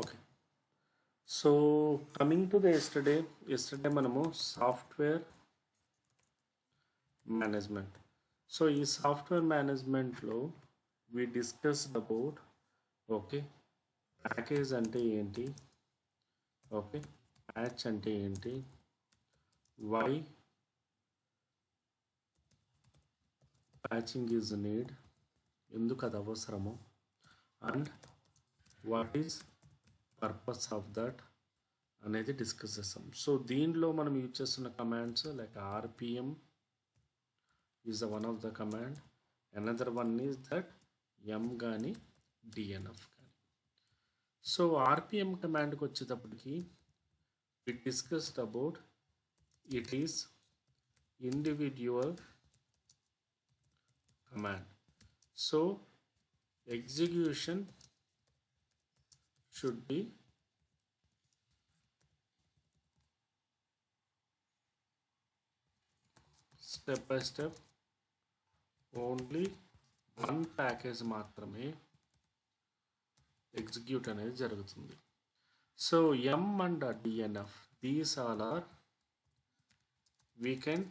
Okay. So coming to the yesterday మనము software management. So ఈ software మేనేజ్మెంట్లో we discussed about okay package అంటే ఏంటి, ఓకే ప్యాచ్ అంటే ఏంటి, వై ప్యాచింగ్ ఈజ్ నీడ్, ఎందుకు అది అవసరము, and what is purpose of that అనేది డిస్కస్ చేస్తాం. సో దీనిలో మనం యూజ్ చేస్తున్న commands like RPM is one of the command, another one is that yum కానీ డిఎన్ఎఫ్ కానీ. సో ఆర్పిఎం కమాండ్కి వచ్చేటప్పటికి we discussed about it is individual command. So execution should be step by step, only one package మాత్రమే execute అనేది జరుగుతుంది. So yum and DNF these all are we can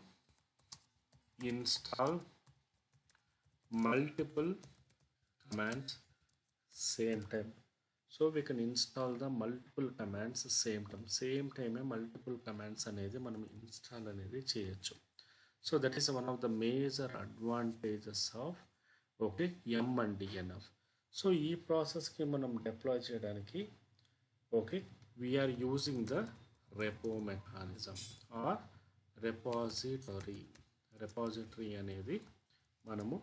install multiple commands same time. So we can install the multiple commands same time multiple commands అనేది మనం install అనేది చేయొచ్చు. So that is one of the major advantages of okay yum and DNF. So ఈ ప్రాసెస్కి మనం deploy చేయడానికి okay we are using the repo mechanism or repository అనేది మనము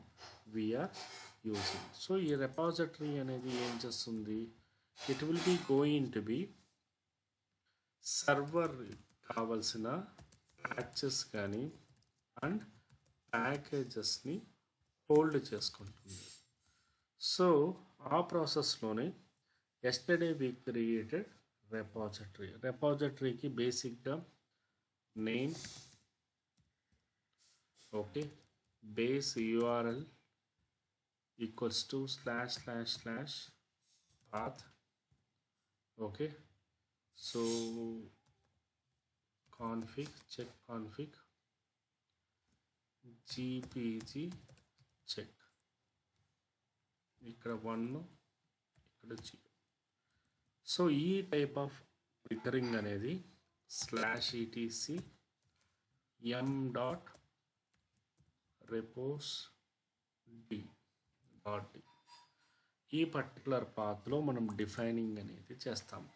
వీఆర్ యూజింగ్. సో ఈ రెపాజిటరీ అనేది ఏం చేస్తుంది, it will be going to be server కావలసిన ప్యాచెస్ కానీ అండ్ ప్యాకేజెస్ని హోల్డ్ చేసుకుంటుంది. సో ఆ ప్రాసెస్లోనే ఎస్టర్డే వి క్రియేటెడ్ రెపాజిటరీకి బేసిక్గా name okay base URL equals to / path. Okay, so check config gpg check, ఇక్కడ 1 ఇక్కడ 0. సో ఈ టైప్ ఆఫ్ ట్రిగ్గరింగ్ అనేది /etc m.repos d ఈ పర్టికులర్ పాత్లో మనం డిఫైనింగ్ అనేది చేస్తాము.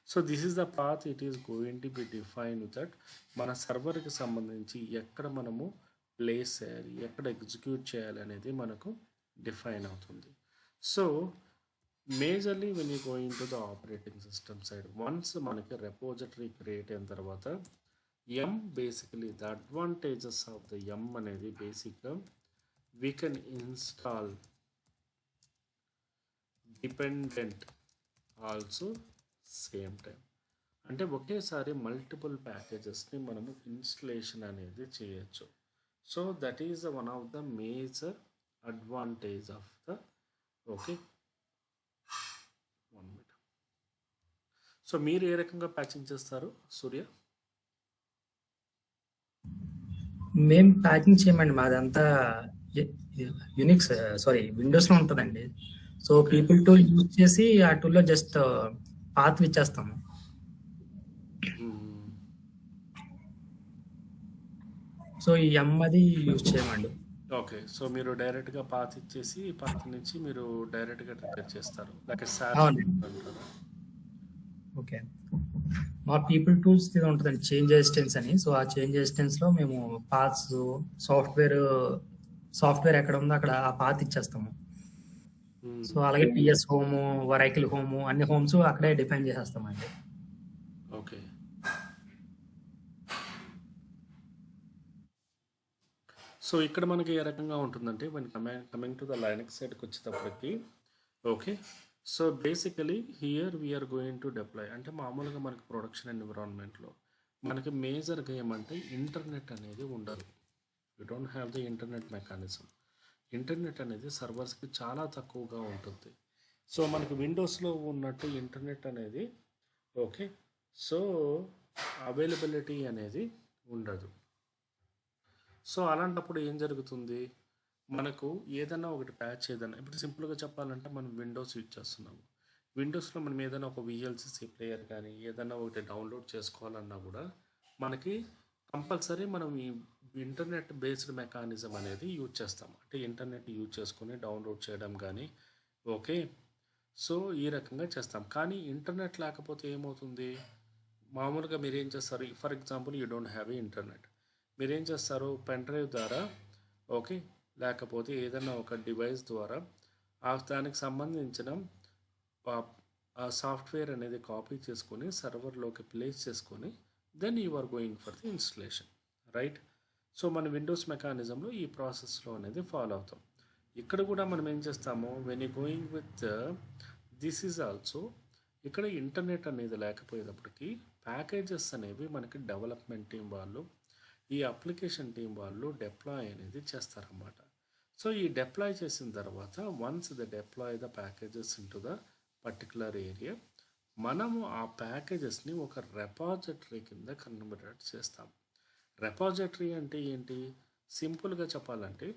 So this is the path it is going to B define that మన సర్వర్కి సంబంధించి ఎక్కడ మనము ప్లేస్ చేయాలి, ఎక్కడ ఎగ్జిక్యూట్ చేయాలి అనేది మనకు డిఫైన్ అవుతుంది. So majorly when you going to the operating system side, once మనకి రెపోజిటరీ క్రియేట్ అయిన తర్వాత M basically the advantages of the M అనేది బేసిక్గా we can install dependent also same time, అంటే ఒకేసారి మల్టిపుల్ ప్యాకేజెస్ని మనము ఇన్స్టలేషన్ అనేది చేయొచ్చు. So that is one of the major advantage of the okay 1 minute. So మీరు ఏ రకంగా ప్యాచింగ్ చేస్తారు సూర్య? మేము ప్యాకింగ్ చేయమండి, మాదంతా యూనిక్స్ విండోస్లో ఉంటుందండి. సో పీపుల్ టూల్ యూజ్ చేసి ఆ టూల్లో జస్ట్ పాత్ ఇచ్చేస్తాము. సో ఈ ఎం అది యూజ్ చేయమండి. ఓకే, సో మీరు డైరెక్ట్గా పాత్ ఇచ్చేసి పాత్ నుంచి మీరు డైరెక్ట్గా ట్రిగ్గర్ చేస్తారు. ఓకే, మా పీపుల్ టూల్స్ ఇది ఉంటుందండి చేంజ్ అసిస్టెన్స్ అని. సో ఆ చేంజ్ అసిస్టెన్స్లో మేము పాత్స్ సాఫ్ట్వేర్ ఎక్కడ ఉందో అక్కడ ఆ పాత్ ఇచ్చేస్తాము. సో అలాగే పిఎస్ హోము, వరైకిల్ హోము, అన్ని హోమ్స్ అక్కడే డిఫైన్ చేసేస్తామండి. ఓకే, సో ఇక్కడ మనకి ఏ రకంగా ఉంటుందంటే కమింగ్ టు ద లైనక్స్ సైడ్కి వచ్చేటప్పటికి okay, so basically here we are going to deploy, అంటే మామూలుగా మనకి ప్రొడక్షన్ ఎన్విరాన్మెంట్లో మనకి మేజర్గా ఏమంటే ఇంటర్నెట్ అనేది ఉండదు. You don't have the internet mechanism. Internet అనేది సర్వర్స్కి చాలా తక్కువగా ఉంటుంది. సో మనకి విండోస్లో ఉన్నట్టు ఇంటర్నెట్ అనేది ఓకే సో అవైలబిలిటీ అనేది ఉండదు. సో అలాంటప్పుడు ఏం జరుగుతుంది, మనకు ఏదైనా ఒకటి ప్యాచ్ ఏదైనా ఇప్పుడు సింపుల్గా చెప్పాలంటే మనం విండోస్ యూజ్ చేస్తున్నాము. విండోస్లో మనం ఏదైనా ఒక విఎల్సిసి ప్లేయర్ కానీ ఏదైనా ఒకటి డౌన్లోడ్ చేసుకోవాలన్నా కూడా మనకి కంపల్సరీ మనం ఈ ఇంటర్నెట్ బేస్డ్ మెకానిజం అనేది యూజ్ చేస్తాం. అంటే ఇంటర్నెట్ యూజ్ చేసుకొని డౌన్లోడ్ చేయడం కానీ ఓకే సో ఈ రకంగా చేస్తాం. కానీ ఇంటర్నెట్ లేకపోతే ఏమవుతుంది, మామూలుగా మీరు ఏం చేస్తారు, for example you don't have a internet, మీరేం చేస్తారు పెన్ డ్రైవ్ ద్వారా ఓకే లేకపోతే ఏదైనా ఒక డివైస్ ద్వారా దానికి సంబంధించిన ఆ సాఫ్ట్వేర్ అనేది కాపీ చేసుకొని సర్వర్లోకి ప్లేస్ చేసుకొని then you are going for the installation, right. So మన విండోస్ మెకానిజంలో ఈ ప్రాసెస్లో అనేది ఫాలో అవుతాం. ఇక్కడ కూడా మనం ఏం చేస్తాము, when you going with this is also ఇక్కడ ఇంటర్నెట్ అనేది లేకపోయేటప్పటికి ప్యాకేజెస్ అనేవి మనకి డెవలప్మెంట్ టీం వాళ్ళు ఈ అప్లికేషన్ టీం వాళ్ళు డిప్లాయ్ అనేది చేస్తారన్నమాట. సో ఈ డిప్లాయ్ చేసిన తర్వాత once the deploy the packages in to the particular area, మనము ఆ ప్యాకేజెస్ని ఒక రెపాజిటరీ కింద కన్వర్ట్ చేస్తాం. రెపాజిటరీ అంటే ఏంటి, సింపుల్గా చెప్పాలంటే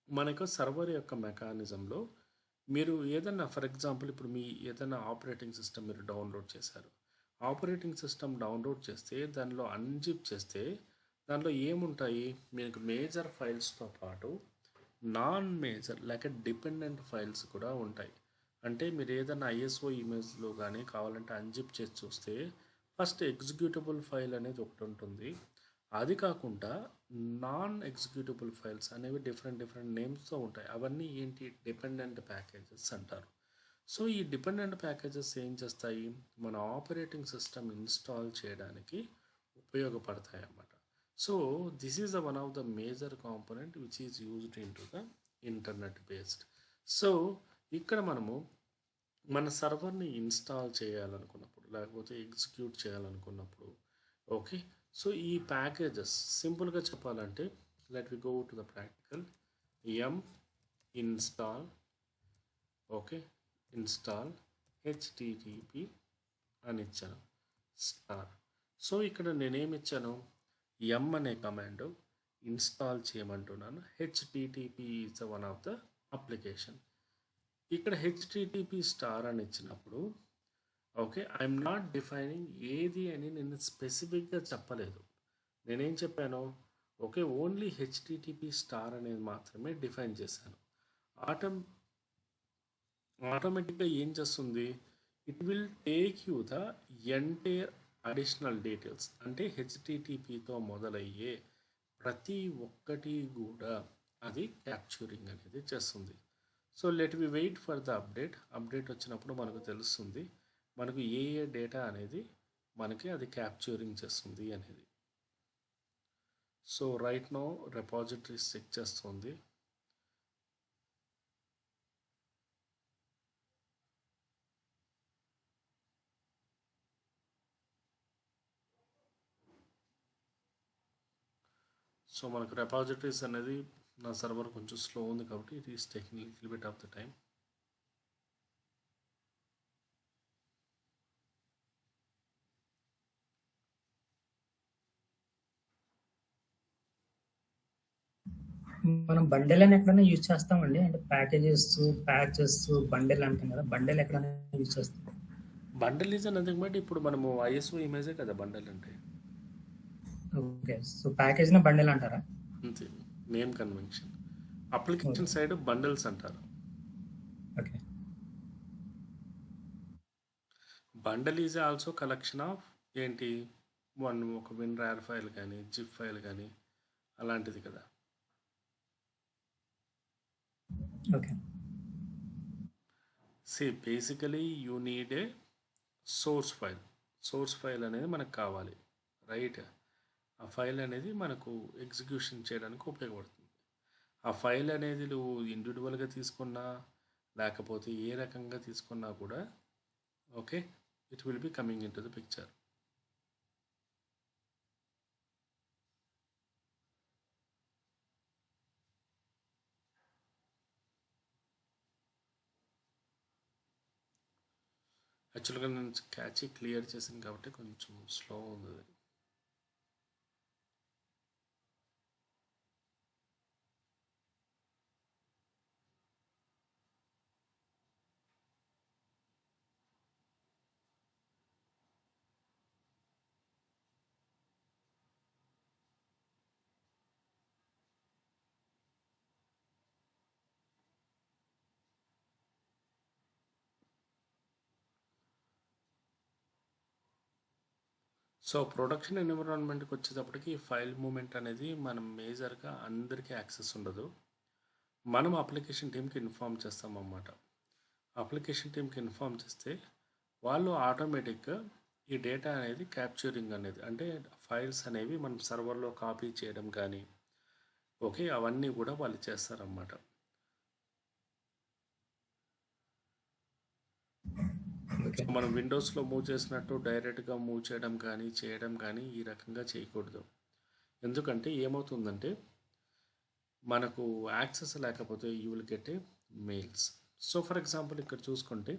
మనకు సర్వర్ యొక్క మెకానిజంలో మీరు ఏదన్నా ఫర్ ఎగ్జాంపుల్ ఇప్పుడు మీ ఏదైనా ఆపరేటింగ్ సిస్టమ్ మీరు డౌన్లోడ్ చేశారు, ఆపరేటింగ్ సిస్టమ్ డౌన్లోడ్ చేస్తే దానిలో అన్జిప్ చేస్తే దాంట్లో ఏముంటాయి, మీకు మేజర్ ఫైల్స్తో పాటు నాన్ మేజర్ లేక డిపెండెంట్ ఫైల్స్ కూడా ఉంటాయి. అంటే మీరు ఏదైనా ఐఎస్ఓ ఇమేజ్లో కానీ కావాలంటే అన్జిప్ చేసి చూస్తే ఫస్ట్ ఎగ్జిక్యూటబుల్ ఫైల్ అనేది ఒకటి ఉంటుంది, అది కాకుండా నాన్ ఎగ్జిక్యూటబుల్ ఫైల్స్ అనేవి డిఫరెంట్ నేమ్స్తో ఉంటాయి. అవన్నీ ఏంటి, డిపెండెంట్ ప్యాకేజెస్ అంటారు. సో ఈ డిపెండెంట్ ప్యాకేజెస్ ఏం చేస్తాయి, మన ఆపరేటింగ్ సిస్టమ్ ఇన్స్టాల్ చేయడానికి ఉపయోగపడతాయి అన్నమాట. So this is the one of the major component which is used in to the internet based. So ఇక్కడ మనము మన సర్వర్ని ఇన్స్టాల్ చేయాలనుకున్నప్పుడు లేకపోతే ఎగ్జిక్యూట్ చేయాలనుకున్నప్పుడు ఓకే సో ఈ ప్యాకేజెస్ సింపుల్గా చెప్పాలంటే let we go to the practical yum install okay install HTTP అని ఇచ్చాను స్టార్. సో ఇక్కడ నేనేమి ఇచ్చాను, ఎం అనే కమాండ్ ఇన్స్టాల్ చేయమంటున్నాను. HTTP is one of the application. ఇక్కడ హెచ్టిటిపి స్టార్ అని ఇచ్చినప్పుడు ఓకే ఐఎమ్ నాట్ డిఫైనింగ్ ఏది అని నేను స్పెసిఫిక్గా చెప్పలేదు. నేనేం చెప్పాను, ఓకే ఓన్లీ హెచ్టిటిపి స్టార్ అనేది మాత్రమే డిఫైన్ చేశాను. ఆటోమేటిక్గా ఏం చేస్తుంది, it will take you the entire additional details. అంటే హెచ్టిటిపితో మొదలయ్యే ప్రతి ఒక్కటి కూడా అది క్యాప్చరింగ్ అనేది చేస్తుంది. So let we wait for the update వచ్చినప్పుడు మనకు తెలుస్తుంది మనకు ఏ డేటా అనేది మనకి అది క్యాప్చరింగ్ చేస్తుంది అనేది. సో రైట్ నౌ రెపాజిటరీస్ చెక్ చేస్తుంది. సో మనకు రెపాజిటరీస్ అనేది నా సర్వర్ కొంచెం స్లో ఉంది కాబట్టి it is taking little bit of the time. మనం బండెల్ అని ఎక్కడైనా యూజ్ చేస్తామండి, అంటే ప్యాకేజెస్ ప్యాచెస్ బండెల్ అంటాం కదా, బండెల్ ఎక్కడైనా యూజ్ చేస్తాం. బండల్ ఈజ్ అనేది బట్టి ఇప్పుడు మనము ఐఎస్ఓ ఇమేజే కదా బండల్ అంటే. ఓకే సో ప్యాకేజ్ని బండెల్ అంటారా? అంతే name convention. Application side bundles అంటారు. Okay bundle is also collection of ఏంటి ఒక విన్రార్ ఫైల్ కానీ జిప్ ఫైల్ కానీ అలాంటిది కదా. Okay see basically you need a source file అనేది మనకు కావాలి, రైట్. ఆ ఫైల్ అనేది మనకు ఎగ్జిక్యూషన్ చేయడానికి ఉపయోగపడుతుంది. ఆ ఫైల్ అనేది నువ్వు ఇండివిజువల్గా తీసుకున్నా లేకపోతే ఏ రకంగా తీసుకున్నా కూడా okay it will be coming in to the picture. యాక్చువల్గా నేను క్యాచ్ క్లియర్ చేశాను కాబట్టి కొంచెం స్లో ఉంది. సో ప్రొడక్షన్ ఎన్విరాన్మెంట్కి వచ్చేటప్పటికి ఫైల్ మూమెంట్ అనేది మనం మేజర్గా అందరికీ యాక్సెస్ ఉండదు. మనం అప్లికేషన్ టీమ్కి ఇన్ఫామ్ చేస్తాం అన్నమాట. అప్లికేషన్ టీమ్కి ఇన్ఫామ్ చేస్తే వాళ్ళు ఆటోమేటిక్గా ఈ డేటా అనేది క్యాప్చరింగ్ అనేది, అంటే ఫైల్స్ అనేవి మనం సర్వర్లో కాపీ చేయడం కానీ ఓకే అవన్నీ కూడా వాళ్ళు చేస్తారన్నమాట. ఓకే. సో మనం విండోస్లో మూవ్ చేసినట్టు డైరెక్ట్గా మూవ్ చేయడం కానీ ఈ రకంగా చేయకూడదు. ఎందుకంటే ఏమవుతుందంటే మనకు యాక్సెస్ లేకపోతే you will get a mails. So for example ఇక్కడ చూసుకుంటే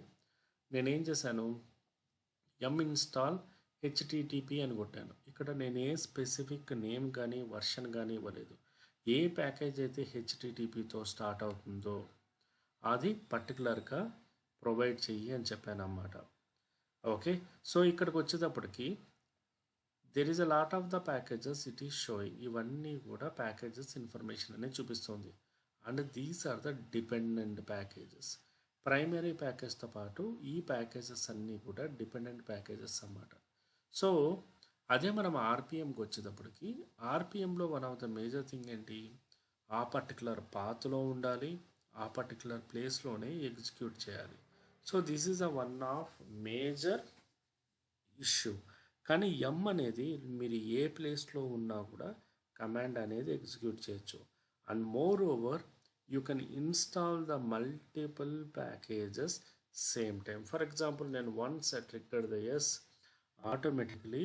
నేనేం చేశాను, ఎం ఇన్స్టాల్ హెచ్టిటిపి అని కొట్టాను. ఇక్కడ నేను ఏ స్పెసిఫిక్ నేమ్ కానీ వర్షన్ కానీ ఇవ్వలేదు. ఏ ప్యాకేజ్ అయితే హెచ్టిటిపితో స్టార్ట్ అవుతుందో అది పర్టికులర్గా ప్రొవైడ్ చెయ్యి అని చెప్పాను అన్నమాట. ఓకే, సో ఇక్కడికి వచ్చేటప్పటికి there is a lot of the packages it is showing. ఇవన్నీ కూడా ప్యాకేజెస్ ఇన్ఫర్మేషన్ అనేది చూపిస్తుంది. And these are the dependent packages. Primary ప్యాకేజ్తో పాటు ఈ ప్యాకేజెస్ అన్నీ కూడా డిపెండెంట్ ప్యాకేజెస్ అన్నమాట. సో అదే మనం ఆర్పిఎంకి వచ్చేటప్పటికి ఆర్పిఎంలో one of the major thing ఏంటి, ఆ పర్టికులర్ పాత్లో ఉండాలి, ఆ పర్టికులర్ ప్లేస్లోనే ఎగ్జిక్యూట్ చేయాలి. So this is a one of major issue. కానీ ఎం అనేది మీరు ఏ ప్లేస్లో ఉన్నా కూడా కమాండ్ అనేది ఎగ్జిక్యూట్ చేయొచ్చు. And moreover you can install the multiple packages same time. For example నేను once triggered the S automatically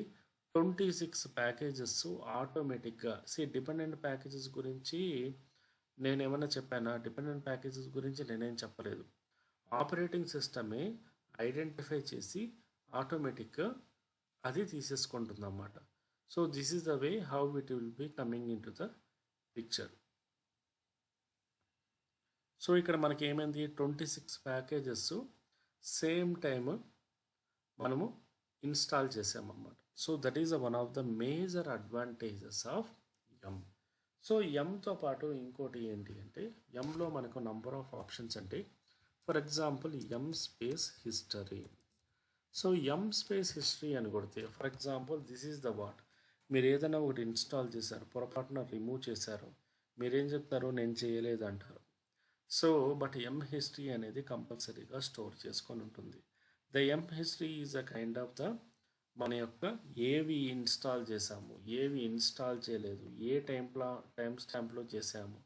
26 packages ఆటోమేటిక్గా డిపెండెంట్ ప్యాకేజెస్ గురించి నేను ఏమైనా చెప్పానా? డిపెండెంట్ ప్యాకేజెస్ గురించి నేనేం చెప్పలేదు. ఆపరేటింగ్ సిస్టమే ఐడెంటిఫై చేసి ఆటోమేటిక్గా అది తీసేసుకుంటుంది అన్నమాట. So this is the way how it will be coming in to the picture. So ఇక్కడ మనకి ఏమైంది, 26 ప్యాకేజెస్ సేమ్ టైమ్ మనము ఇన్స్టాల్ చేసామన్నమాట. So that is one of the major advantages of M. So ఎంతో పాటు ఇంకోటి ఏంటి అంటే ఎంలో మనకు నంబర్ ఆఫ్ ఆప్షన్స్ అంటే for example M space history. So M space history అని కొడితే for example this is the what, మీరు ఏదైనా ఒకటి ఇన్స్టాల్ చేశారు, పొరపాటున రిమూవ్ చేశారు, మీరేం చెప్తారు, నేను చేయలేదు అంటారు. సో బట్ ఎం హిస్టరీ అనేది కంపల్సరీగా స్టోర్ చేసుకొని ఉంటుంది. The M history is a kind of the మన యొక్క ఏవి ఇన్స్టాల్ చేసాము, ఏవి ఇన్స్టాల్ చేయలేదు, ఏ టైం స్టాంప్లో చేసాము,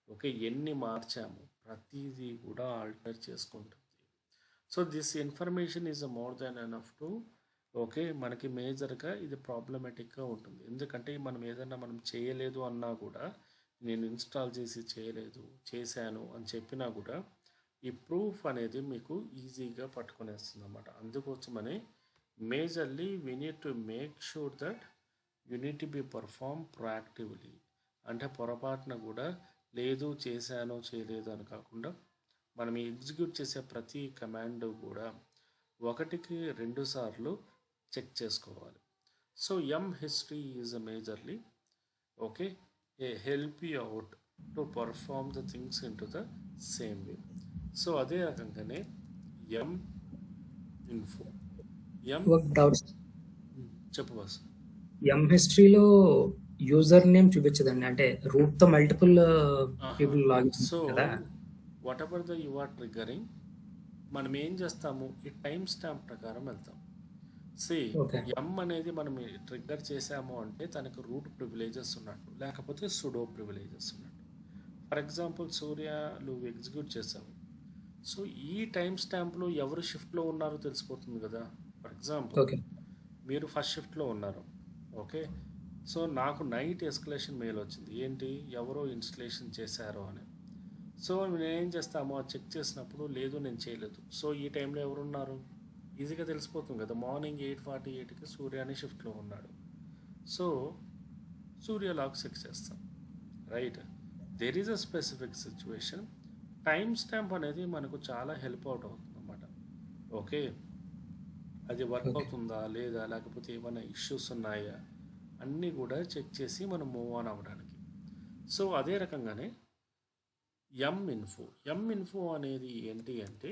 ఓకే ఎన్ని మార్చాము, ప్రతిదీ కూడా ఆల్టర్ చేసుకుంటుంది. So this information is more than enough to okay మనకి మేజర్గా ఇది ప్రాబ్లమేటిక్గా ఉంటుంది. ఎందుకంటే మనం ఏదైనా మనం చేయలేదు అన్నా కూడా, నేను ఇన్స్టాల్ చేసి చేయలేదు చేశాను అని చెప్పినా కూడా ఈ ప్రూఫ్ అనేది మీకు ఈజీగా పట్టుకునేస్తుంది అన్నమాట. అందుకోసమనే majorly we need to make sure that you need to be perform proactively. అంటే పొరపాటున కూడా లేదు చేశాను చేయలేదు అని కాకుండా మనం ఎగ్జిక్యూట్ చేసే ప్రతి కమాండ్ కూడా 1కి 2 సార్లు చెక్ చేసుకోవాలి. So yum history is a majorly okay help you out to perform the things in to the same way. So అదే రకంగానే ఎం ఇన్ఫో ఒక డౌట్, చెప్పు బాస్. ఎం హిస్టరీలో యూజర్ నేమ్ చూపించదండి, అంటే రూట్ తో మల్టిపుల్ పీపుల్ లాగిన్ సో కదా. Whatever the you are triggering, మనం ఏం చేస్తాము, ఈ టైం స్టాంప్ ప్రకారం వెళ్తాం. ఓకే ఎం అనేది మనం ట్రిగ్గర్ చేసాము అంటే తనకు రూట్ ప్రివిలేజెస్ ఉన్నట్టు, లేకపోతే సుడో ప్రివిలేజెస్ ఉన్నట్టు. ఫర్ ఎగ్జాంపుల్ సూర్య నువ్వు ఎగ్జిక్యూట్ చేసావు, సో ఈ టైం స్టాంప్లో ఎవరు షిఫ్ట్లో ఉన్నారో తెలిసిపోతుంది కదా. ఫర్ ఎగ్జాంపుల్ ఓకే మీరు ఫస్ట్ షిఫ్ట్లో ఉన్నారు, ఓకే సో నాకు నైట్ ఎస్కలేషన్ మెయిల్ వచ్చింది, ఏంటి ఎవరో ఇన్స్టలేషన్ చేశారో అని. సో నేనేం చేస్తామో చెక్ చేసినప్పుడు లేదు నేను చేయలేదు. సో ఈ టైంలో ఎవరున్నారు, ఈజీగా తెలిసిపోతుంది కదా. మార్నింగ్ 8:48కి సూర్యాని షిఫ్ట్లో ఉన్నాడు. సో సూర్య లాక్ చెక్ చేస్తాం, right. There is a specific situation. Time stamp అనేది మనకు చాలా హెల్ప్ అవుట్ అవుతుంది అన్నమాట. ఓకే, అది వర్క్ ఓకే. అవుతుందా లేదా, లేకపోతే ఏమైనా ఇష్యూస్ ఉన్నాయా అన్నీ కూడా చెక్ చేసి మనం మూవ్ ఆన్ అవ్వడానికి. సో అదే రకంగానే ఎం ఇన్ఫో అనేది ఏంటి అంటే,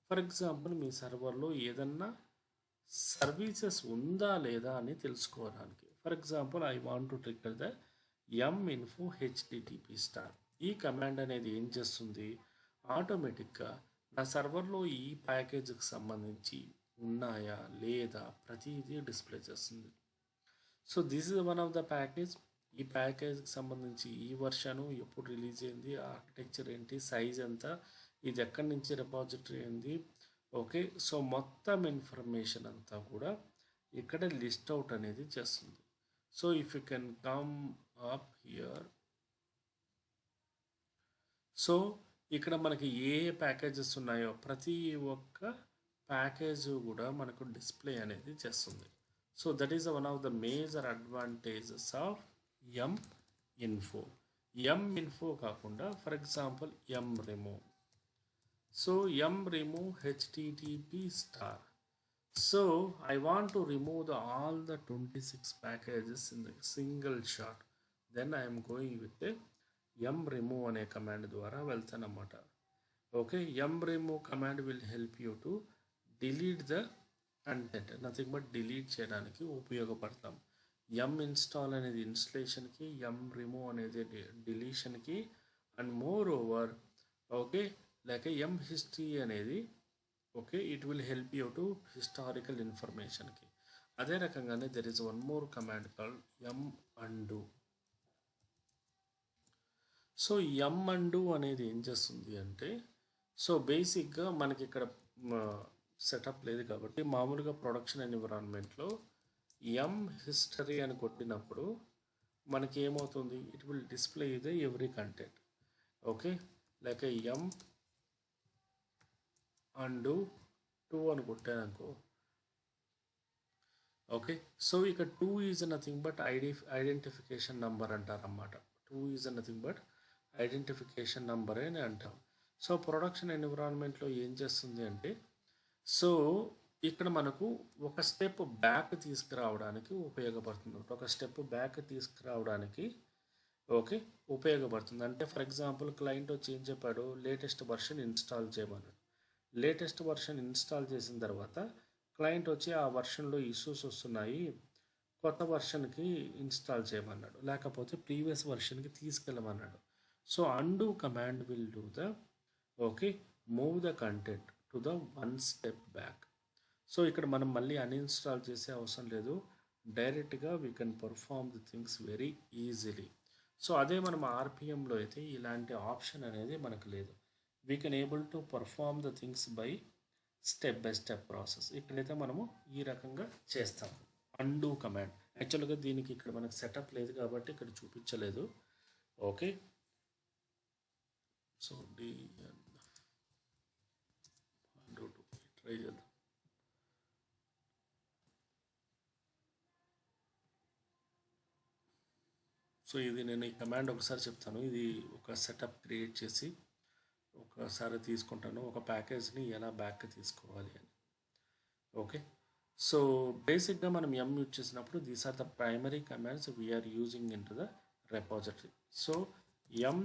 ఫర్ ఎగ్జాంపుల్ మీ సర్వర్లో ఏదన్నా సర్వీసెస్ ఉందా లేదా అని తెలుసుకోవడానికి. For example I want to trigger the M info HTTP star. ఈ కమాండ్ అనేది ఏం చేస్తుంది, ఆటోమేటిక్గా నా సర్వర్లో ఈ ప్యాకేజీకి సంబంధించి ఉన్నాయా లేదా ప్రతిదీ డిస్ప్లే చేస్తుంది. So this is one of the package. ఈ ప్యాకేజ్కి సంబంధించి ఈ వర్షను ఎప్పుడు రిలీజ్ అయింది, ఆర్కిటెక్చర్ ఏంటి, సైజ్ ఎంత, ఇది ఎక్కడి నుంచి రిపాజిటరీ అయింది. ఓకే, సో మొత్తం ఇన్ఫర్మేషన్ అంతా కూడా ఇక్కడ లిస్ట్ అవుట్ అనేది చేస్తుంది. So if you can come up here, so ఇక్కడ మనకి ఏ ప్యాకేజెస్ ఉన్నాయో ప్రతి ఒక్క ప్యాకేజ్ కూడా మనకు డిస్ప్లే అనేది చేస్తుంది. So that is one of the major advantages of yum info. Yum info కాకుండా for example yum remove. So yum remove HTTP star. So I want to remove all the 26 packages in the single shot. Then I am going with the yum remove అనే command ద్వారా వెళ్తానమాట. Okay, yum remove command will help you to delete the content, nothing but delete చేయడానికి ఉపయోగపడతాం. yum install అనేది ఇన్స్టలేషన్కి, yum remove అనేది డిలీషన్కి, and moreover okay like yum history అనేది okay it will help you to historical ఇన్ఫర్మేషన్కి. అదే రకంగానే there is one more command called yum undo. So yum undo అనేది ఏం చేస్తుంది అంటే, సో బేసిక్గా మనకి ఇక్కడ సెటప్ లేదు కాబట్టి మామూలుగా ప్రొడక్షన్ ఎన్విరాన్మెంట్లో ఎం హిస్టరీ అని కొట్టినప్పుడు మనకి ఏమవుతుంది, it will display the every content. Okay, like yum undo 2 అని కొట్టాననుకో. ఓకే, సో ఇక 2 is nothing but identification number అంటారన్నమాట. 2 is nothing but identification number అని అంటాం. సో ప్రొడక్షన్ ఎన్విరాన్మెంట్లో ఏం చేస్తుంది అంటే, సో ఇక్కడ మనకు ఒక స్టెప్ బ్యాక్ తీసుకురావడానికి ఉపయోగపడుతుంది. ఒక స్టెప్ బ్యాక్ తీసుకురావడానికి ఓకే ఉపయోగపడుతుంది. అంటే ఫర్ ఎగ్జాంపుల్ క్లయింట్ వచ్చి ఏం చెప్పాడు, లేటెస్ట్ వర్షన్ ఇన్స్టాల్ చేయమన్నాడు. లేటెస్ట్ వర్షన్ ఇన్స్టాల్ చేసిన తర్వాత క్లయింట్ వచ్చి ఆ వర్షన్లో ఇష్యూస్ వస్తున్నాయి, కొత్త వర్షన్కి ఇన్స్టాల్ చేయమన్నాడు, లేకపోతే ప్రీవియస్ వర్షన్కి తీసుకెళ్ళమన్నాడు. So undo command will do the okay move the content to the one step back. So ఇక్కడ మనం మళ్ళీ అన్ఇన్స్టాల్ చేసే అవసరం లేదు, డైరెక్ట్గా we can perform the things very easily. So అదే మనం ఆర్పిఎంలో అయితే ఇలాంటి ఆప్షన్ అనేది మనకు లేదు. We can able to perform the things by step by step process. ఇక్కడైతే మనము ఈ రకంగా చేస్తాం అండు కమాండ్. యాక్చువల్గా దీనికి ఇక్కడ మనకు సెటప్ లేదు కాబట్టి ఇక్కడ చూపించలేదు. ఓకే, సో ట్రై చేద్దాం. సో ఇది నేను ఈ కమాండ్ ఒకసారి చెప్తాను. ఇది ఒక సెటప్ క్రియేట్ చేసి ఒకసారి తీసుకుంటాను, ఒక ప్యాకేజ్ని ఎలా బ్యాక్ తీసుకోవాలి అని. ఓకే, సో బేసిక్గా మనం ఎం యూజ్ చేసినప్పుడు these are the primary commands we are using in to the repository. So yum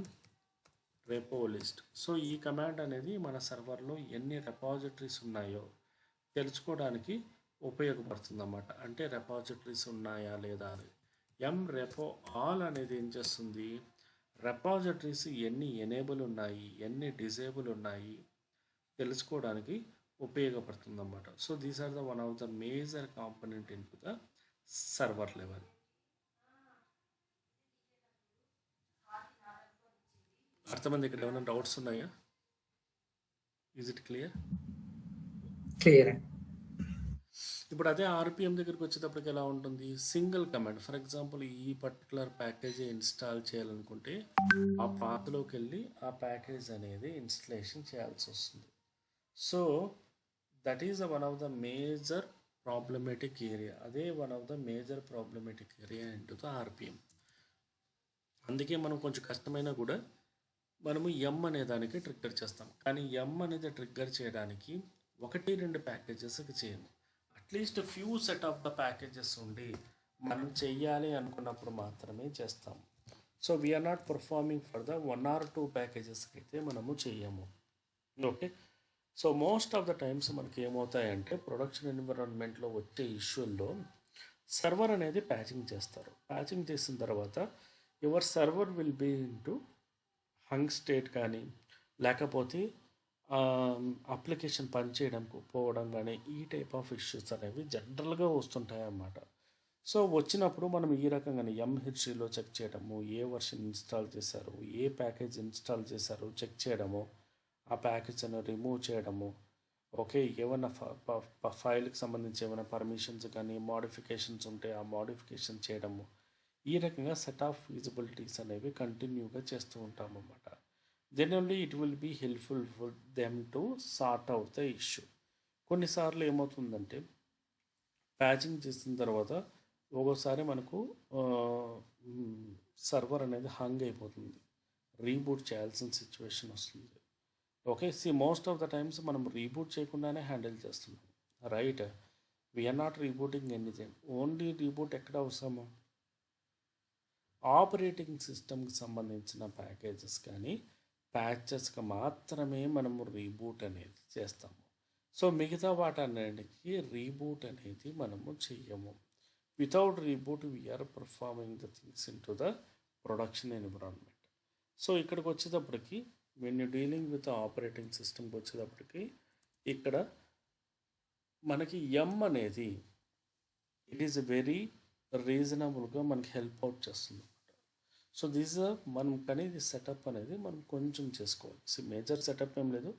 repo list. So ఈ కమాండ్ అనేది మన సర్వర్లో ఎన్ని రెపాజిటరీస్ ఉన్నాయో తెలుసుకోవడానికి ఉపయోగపడుతుంది అన్నమాట. అంటే రెపాజిటరీస్ ఉన్నాయా లేదా అని. ఎం రెపో ఆల్ అనేది ఏం చేస్తుంది, రెపాజిటరీస్ ఎన్ని ఎనేబుల్ ఉన్నాయి, ఎన్ని డిజేబుల్ ఉన్నాయి తెలుసుకోవడానికి ఉపయోగపడుతుంది అన్నమాట. So these are the one of the major component in to the server level. అర్థమైంది? ఇక్కడ ఏమైనా డౌట్స్ ఉన్నాయా? Is it clear? క్లియర్. ఇప్పుడు అదే ఆర్పిఎం దగ్గరికి వచ్చేటప్పటికి ఎలా ఉంటుంది, సింగిల్ కమాండ్. ఫర్ ఎగ్జాంపుల్ ఈ పర్టికులర్ ప్యాకేజీ ఇన్స్టాల్ చేయాలనుకుంటే ఆ పాత్లోకి వెళ్ళి ఆ ప్యాకేజ్ అనేది ఇన్స్టలేషన్ చేయాల్సి వస్తుంది. So that is one of the major problematic area. అదే one of the major problematic area into the RPM. అందుకే మనం కొంచెం కష్టమైనా కూడా మనము ఎం అనే దానికి ట్రిగ్గర్ చేస్తాం. కానీ ఎం అనేది ట్రిగ్గర్ చేయడానికి 1-2 ప్యాకేజెస్కి చేయము. At least few set of the packages ఉండి మనం చెయ్యాలి అనుకున్నప్పుడు మాత్రమే చేస్తాం. So we are not performing for the 1 or 2 ప్యాకేజెస్కి అయితే మనము చెయ్యము. Okay. So most of the times మనకి ఏమవుతాయంటే ప్రొడక్షన్ ఎన్విరాన్మెంట్లో వచ్చే ఇష్యూల్లో సర్వర్ అనేది ప్యాచింగ్ చేస్తారు. ప్యాచింగ్ చేసిన తర్వాత your server will be into hung state కానీ లేకపోతే అప్లికేషన్ పనిచేయడం పోవడం కానీ ఈ టైప్ ఆఫ్ ఇష్యూస్ అనేవి జనరల్గా వస్తుంటాయి అన్నమాట. సో వచ్చినప్పుడు మనం ఈ రకంగానే ఎంహెచ్సిలో చెక్ చేయడము, ఏ వర్షన్ ఇన్స్టాల్ చేశారు, ఏ ప్యాకేజ్ ఇన్స్టాల్ చేశారు చెక్ చేయడము, ఆ ప్యాకేజ్ను రిమూవ్ చేయడము, ఓకే, ఏమైనా ఫైల్కి సంబంధించి ఏమైనా పర్మిషన్స్ కానీ మోడిఫికేషన్స్ ఉంటే ఆ మోడిఫికేషన్ చేయడము, ఈ రకంగా సెట్ ఆఫ్ ఫీజిబిలిటీస్ అనేవి కంటిన్యూగా చేస్తూ ఉంటాం అన్నమాట. Then only it will be helpful for them to sort out the issue. కొన్నిసార్లు ఏమవుతుందంటే ప్యాచింగ్ చేసిన తర్వాత ఒక్కోసారి మనకు సర్వర్ అనేది హంగ్ అయిపోతుంది, రీబూట్ చేయాల్సిన సిచ్యువేషన్ వస్తుంది. Okay, most of the times మనం రీబూట్ చేయకుండానే హ్యాండిల్ చేస్తున్నాం, right? We are not rebooting anything. Only reboot ఎక్కడ అవసరమో ఆపరేటింగ్ సిస్టమ్కి సంబంధించిన ప్యాకేజెస్ కానీ ప్యాచెస్కి మాత్రమే మనము రీబూట్ అనేది చేస్తాము. సో మిగతా వాటన్నిటికీ రీబూట్ అనేది మనము చెయ్యము. Without reboot we are performing the things in to the production environment. So ఇక్కడికి వచ్చేటప్పటికి when you dealing with operating సిస్టమ్కి వచ్చేటప్పటికి ఇక్కడ మనకి ఎం అనేది ఇట్ ఈస్ వెరీ రీజనబుల్గా మనకి హెల్ప్ అవుట్ చేస్తుంది అనమాట. సో దిస్ మనం కానీ ఇది సెటప్ అనేది మనం కొంచెం చేసుకోవాలి. మేజర్ సెటప్ ఏం లేదు,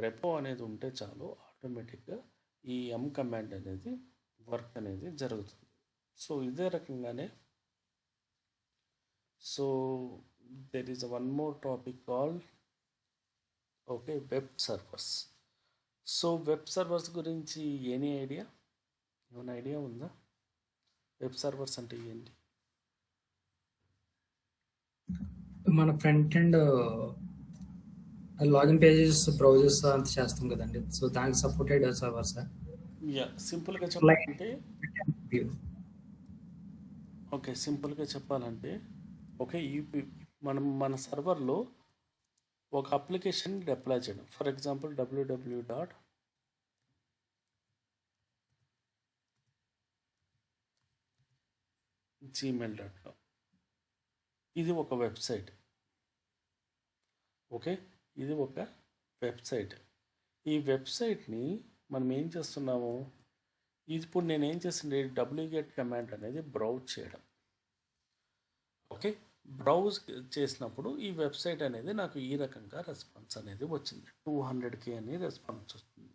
రెపో అనేది ఉంటే చాలు, ఆటోమేటిక్గా ఈ ఎం కమాండ్ అనేది వర్క్ అనేది జరుగుతుంది. సో ఇదే రకంగానే so there is one more topic called okay web servers. So web servers గురించి ఎనీ ఐడియా, ఏమైనా ఐడియా ఉందా? వెబ్ సర్వర్స్ అంటే ఏంటి? మన front and login pages browsers అంత చేస్తాం కదండి, సో దానికి సపోర్టెడ్ సర్వర్స్. యా, సింపుల్గా చెప్పాలంటే ఓకే, సింపుల్గా చెప్పాలంటే ఓకే మనం మన సర్వర్లో ఒక అప్లికేషన్ డిప్లాయ్ చేయడం. ఫర్ ఎగ్జాంపుల్ www.gmail.com ఇది ఒక వెబ్సైట్. ఓకే, ఇది ఒక వెబ్సైట్. ఈ వెబ్సైట్ని మనం ఏం చేస్తున్నాము, ఇప్పుడు నేను ఏం చేసింది wget కమాండ్ అనేది బ్రౌజ్ చేయడం. ఓకే, బ్రౌజ్ చేసినప్పుడు ఈ వెబ్సైట్ అనేది నాకు ఈ రకంగా రెస్పాన్స్ అనేది వచ్చింది, 200K అని రెస్పాన్స్ వస్తుంది.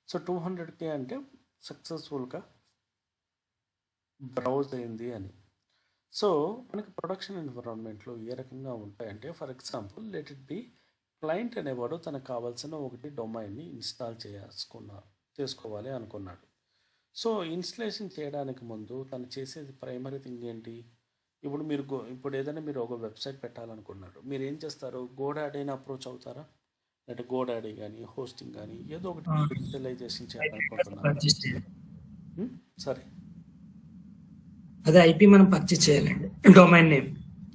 సో 200K అంటే సక్సెస్ఫుల్గా బ్రౌజ్ అయింది అని. సో మనకి ప్రొడక్షన్ ఎన్విరాన్మెంట్లో ఏ రకంగా ఉంటాయంటే, for example let it be client అనేవాడు తనకు కావాల్సిన ఒకటి డొమైన్ని ఇన్స్టాల్ చేసుకోవాలి అనుకున్నాడు. సో ఇన్స్టలేషన్ చేయడానికి ముందు తను చేసేది ప్రైమరీ థింగ్ ఏంటి? ఇప్పుడు మీరు ఏదైనా మీరు ఒక వెబ్సైట్ పెట్టాలనుకున్నారు, మీరు ఏం చేస్తారు? గోడాడీని అప్రోచ్ అవుతారా, అంటే గోడాడీ కానీ హోస్టింగ్ కానీ ఏదో ఒకటి డిజిటలైజేషన్ చేయాలనుకుంటున్నారు. సరే, అదే ఐపీ మనం పర్చేస్ చేయాలండి, డొమైన్ నేమ్.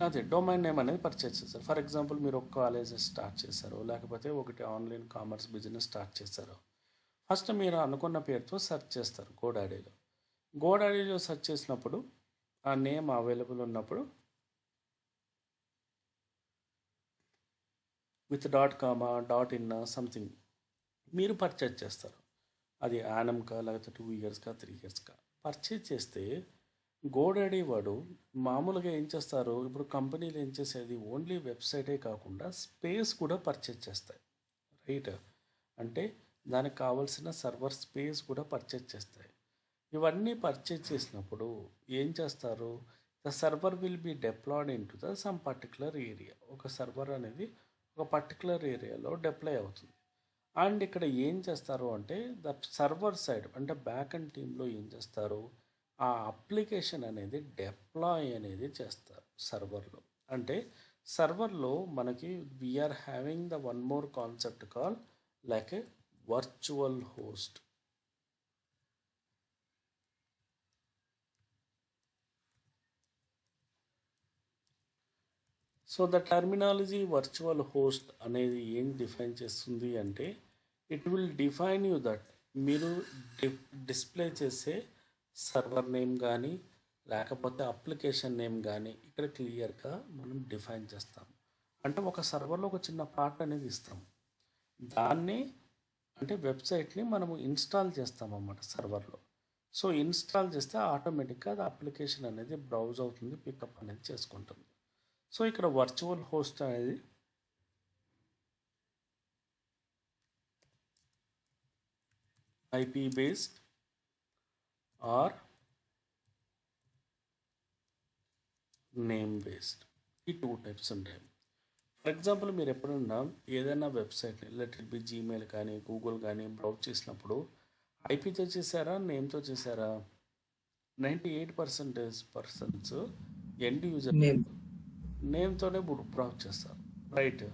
అదే డొమైన్ నేమ్ అనేది పర్చేస్ చేస్తారు. ఫర్ ఎగ్జాంపుల్ మీరు ఒక కాలేజ్ స్టార్ట్ చేశారు, లేకపోతే ఒకటి ఆన్లైన్ కామర్స్ బిజినెస్ స్టార్ట్ చేశారు. ఫస్ట్ మీరు అనుకున్న పేరుతో సెర్చ్ చేస్తారు గోడాడీలో. గోడాడీలో సెర్చ్ చేసినప్పుడు ఆ నేమ్ అవైలబుల్ ఉన్నప్పుడు విత్ .com .in సంథింగ్ మీరు పర్చేజ్ చేస్తారు. అది యానమ్కా లేకపోతే 2 yearsకా 3 yearsకా పర్చేజ్ చేస్తే గోడాడీ వాడు మామూలుగా ఏం చేస్తారు, ఇప్పుడు కంపెనీలు ఏం చేసేది ఓన్లీ వెబ్సైటే కాకుండా స్పేస్ కూడా పర్చేజ్ చేస్తాయి, రైట్? అంటే దానికి కావాల్సిన సర్వర్ స్పేస్ కూడా పర్చేజ్ చేస్తాయి. ఇవన్నీ పర్చేజ్ చేసినప్పుడు ఏం చేస్తారు, the server will be deployed in to the some particular area. ఒక సర్వర్ అనేది ఒక పర్టికులర్ ఏరియాలో డిప్లాయ్ అవుతుంది. అండ్ ఇక్కడ ఏం చేస్తారు అంటే ద సర్వర్ సైడ్ అంటే బ్యాక్ అండ్ టీంలో ఏం చేస్తారు, ఆ అప్లికేషన్ అనేది డిప్లాయ్ అనేది చేస్తారు సర్వర్లో. అంటే సర్వర్లో మనకి we are having the one more concept call like a virtual host. So the terminology virtual host అనేది ఏం డిఫైన్ చేస్తుంది అంటే it will define you that మీరు డిస్ప్లే చేసే సర్వర్ నేమ్ కానీ లేకపోతే అప్లికేషన్ నేమ్ కానీ ఇక్కడ క్లియర్గా మనం డిఫైన్ చేస్తాం. అంటే ఒక సర్వర్లో ఒక చిన్న పార్ట్ అనేది ఇస్తాం, దాన్ని అంటే వెబ్సైట్ని మనము ఇన్స్టాల్ చేస్తాం అన్నమాట సర్వర్లో. సో ఇన్స్టాల్ చేస్తే ఆటోమేటిక్గా అది అప్లికేషన్ అనేది బ్రౌజ్ అవుతుంది, పికప్ అనేది చేసుకుంటుంది. సో ఇక్కడ వర్చువల్ హోస్ట్ అనేది IP based or name based, ఈ 2 టైప్స్ ఉంటాయి. ఫర్ ఎగ్జాంపుల్ మీరు ఎప్పుడన్నా ఏదైనా వెబ్సైట్ని లెట్ ఇట్ బి జీమెయిల్ కానీ గూగుల్ కానీ బ్రౌజ్ చేసినప్పుడు ఐపీతో చేశారా నేమ్తో చేశారా? 98% ఎండ్ యూజర్ నేమ్ నేమ్తోనే బ్రౌజ్ చేస్తారు, రైట్?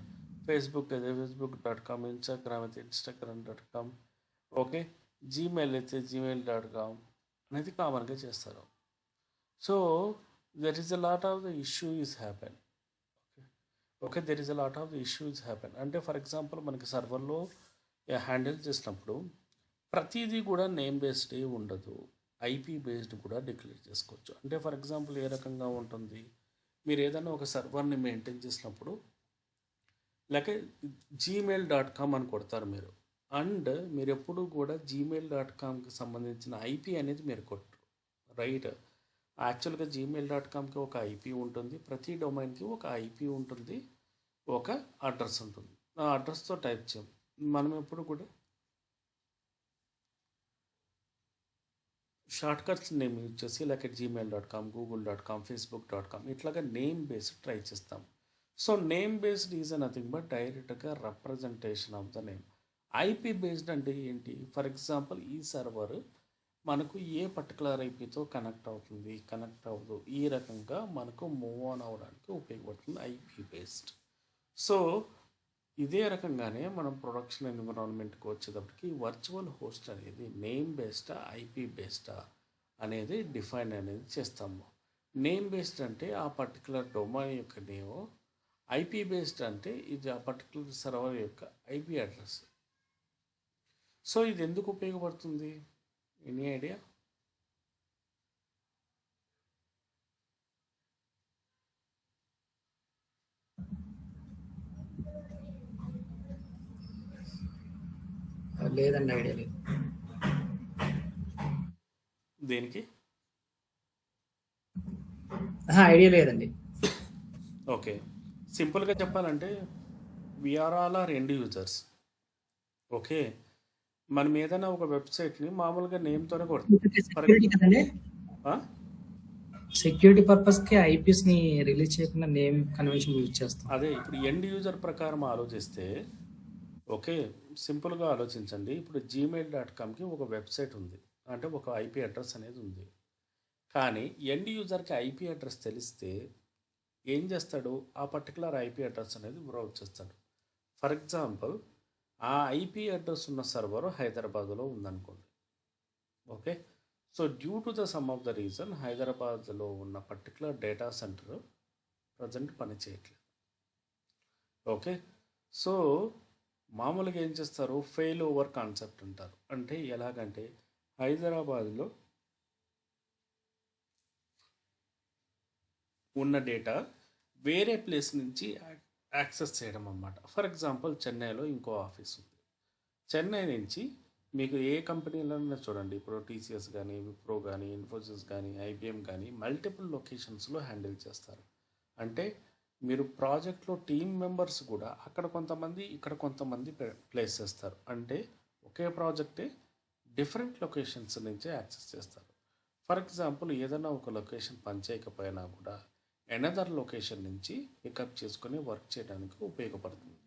ఫేస్బుక్ అయితే facebook.com, ఇన్స్టాగ్రామ్ అయితే instagram.com, ఓకే, జీమెయిల్ అయితే gmail.com అనేది కామన్గా చేస్తారు. So there is a lot of the issue is happen. Okay, there is a lot of the issue is happen. అంటే for example మనకి సర్వర్లో handle చేసినప్పుడు ప్రతిదీ కూడా నేమ్ బేస్డ్ ఉండదు, ఐపీ బేస్డ్ కూడా డిక్లేర్ చేసుకోవచ్చు. అంటే ఫర్ ఎగ్జాంపుల్ ఏ రకంగా ఉంటుంది, మీరు ఏదైనా ఒక సర్వర్ని మెయింటైన్ చేసినప్పుడు లేక gmail.com అని కొడతారు మీరు, అండ్ మీరు ఎప్పుడు కూడా gmail.comకి సంబంధించిన ఐపీ అనేది మీరు కొట్టరు, రైట్? యాక్చువల్గా gmail.comకి ఒక ఐపీ ఉంటుంది, ప్రతి డొమైన్కి ఒక ఐపీ ఉంటుంది, ఒక అడ్రస్ ఉంటుంది. ఆ అడ్రస్తో టైప్ చేయం మనం ఎప్పుడు కూడా షార్ట్ కట్స్ నేమ్ యూజ్ చేసి లైక్ gmail.com, google.com, facebook.com ఇట్లాగా నేమ్ బేస్డ్ ట్రై చేస్తాం. So name based is nothing but డైరెక్ట్గా representation of the name. IP based అంటే ఏంటి? ఫర్ ఎగ్జాంపుల్ ఈ సర్వర్ మనకు ఏ పర్టికులర్ ఐపీతో కనెక్ట్ అవుతుంది, కనెక్ట్ అవ్వదు, ఈ రకంగా మనకు మూవ్ ఆన్ అవ్వడానికి ఉపయోగపడుతుంది ఐపీ బేస్డ్. సో ఇదే రకంగానే మనం ప్రొడక్షన్ ఎన్విరాన్మెంట్కి వచ్చేటప్పటికి వర్చువల్ హోస్ట్ అనేది నేమ్ బేస్డా ఐపీ బేస్డా అనేది డిఫైన్ అనేది చేస్తాము. నేమ్ బేస్డ్ అంటే ఆ పర్టికులర్ డొమైన్ యొక్క నేమ్, ఐపీ బేస్డ్ అంటే ఇది ఆ పర్టికులర్ సర్వర్ యొక్క ఐపీ అడ్రస్. సో ఇది ఎందుకు ఉపయోగపడుతుంది? Any idea? లేదండి, ఐడియా లేదు. దేనికి ఐడియా లేదండి. ఓకే, సింపుల్గా చెప్పాలంటే we are all are end users. Okay, మనం ఏదైనా ఒక వెబ్సైట్ని మామూలుగా నేమ్తోనే కొడతాం. సెక్యూరిటీ కదండి, సెక్యూరిటీ పర్పస్కి ఐపీస్ని రిలీజ్ చేయకుండా నేమ్ కన్వెన్షన్ యూజ్ చేస్తాం. అదే ఇప్పుడు ఎండ్ యూజర్ ప్రకారం ఆలోచిస్తే, ఓకే, సింపుల్గా ఆలోచించండి. ఇప్పుడు gmail.comకి ఒక వెబ్సైట్ ఉంది, అంటే ఒక ఐపీ అడ్రస్ అనేది ఉంది. కానీ ఎండ్ యూజర్కి ఐపీ అడ్రస్ తెలిస్తే ఏం చేస్తాడు? ఆ పర్టికులర్ ఐపీ అడ్రస్ అనేది బ్రౌజ్ చేస్తాడు. ఫర్ ఎగ్జాంపుల్ ఆ ఐపీ అడ్రస్ ఉన్న సర్వర్ హైదరాబాద్లో ఉందనుకోండి. Okay, so due to the some of the reason హైదరాబాద్లో ఉన్న పర్టికులర్ డేటా సెంటర్ ప్రజెంట్ పనిచేయట్లేదు. ఓకే, సో మామూలుగా ఏం చేస్తారు? ఫెయిల్ ఓవర్ కాన్సెప్ట్ అంటారు. అంటే ఎలాగంటే హైదరాబాద్లో ఉన్న డేటా వేరే ప్లేస్ నుంచి యాక్సెస్ చేయడం అన్నమాట. ఫర్ ఎగ్జాంపుల్ చెన్నైలో ఇంకో ఆఫీస్ ఉంది, చెన్నై నుంచి మీకు ఏ కంపెనీలైనా చూడండి, ఇప్పుడు టీసీఎస్ కానీ, విప్రో కానీ, ఇన్ఫోసిస్ కానీ, ఐబిఎం కానీ మల్టిపుల్ లొకేషన్స్లో హ్యాండిల్ చేస్తారు. అంటే మీరు ప్రాజెక్ట్లో టీమ్ మెంబర్స్ కూడా అక్కడ కొంతమంది ఇక్కడ కొంతమంది ప్లేస్ చేస్తారు. అంటే ఒకే ప్రాజెక్టే డిఫరెంట్ లొకేషన్స్ నుంచి యాక్సెస్ చేస్తారు. ఫర్ ఎగ్జాంపుల్ ఏదైనా ఒక లొకేషన్ పనిచేయకపోయినా కూడా ఎనదర్ లొకేషన్ నుంచి పికప్ చేసుకొని వర్క్ చేయడానికి ఉపయోగపడుతుంది.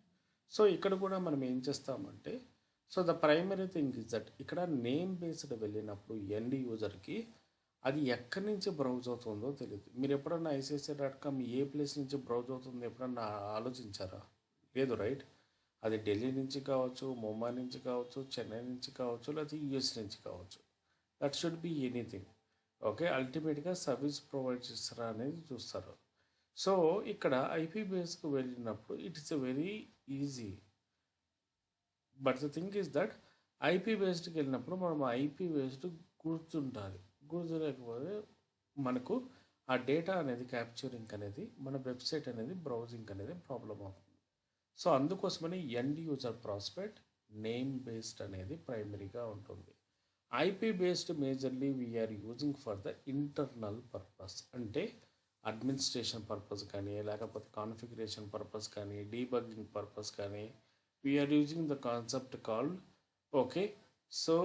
సో ఇక్కడ కూడా మనం ఏం చేస్తామంటే so the primary thing is that ఇక్కడ నేమ్ బేస్డ్ వెళ్ళినప్పుడు ఎండ్ యూజర్కి అది ఎక్కడి నుంచి బ్రౌజ్ అవుతుందో తెలియదు. మీరు ఎప్పుడన్నా ICICI.com ఏ ప్లేస్ నుంచి బ్రౌజ్ అవుతుందో ఎప్పుడన్నా ఆలోచించారా? లేదు, రైట్? అది ఢిల్లీ నుంచి కావచ్చు, ముంబై నుంచి కావచ్చు, చెన్నై నుంచి కావచ్చు, లేకపోతే యూఎస్ నుంచి కావచ్చు. That should be anything. Okay, అల్టిమేట్గా సర్వీస్ ప్రొవైడ్ చేస్తారా అనేది చూస్తారు. సో ఇక్కడ ఐపీ బేస్కి వెళ్ళినప్పుడు it is a very easy. But the thing is that IP బేస్డ్కి వెళ్ళినప్పుడు మనం ఐపీ బేస్డ్ గుర్తుండాలి. గుర్తులేకపోతే మనకు ఆ డేటా అనేది క్యాప్చరింగ్ అనేది మన వెబ్సైట్ అనేది బ్రౌజింగ్ అనేది ప్రాబ్లం అవుతుంది. సో అందుకోసమని end user prospect name based అనేది ప్రైమరీగా ఉంటుంది. IP based majorly we are using for the internal purpose, అంటే అడ్మినిస్ట్రేషన్ పర్పస్ కానీ, లేకపోతే కాన్ఫిగరేషన్ పర్పస్ కానీ, డీబగ్గింగ్ పర్పస్ కానీ we are using the concept called okay. So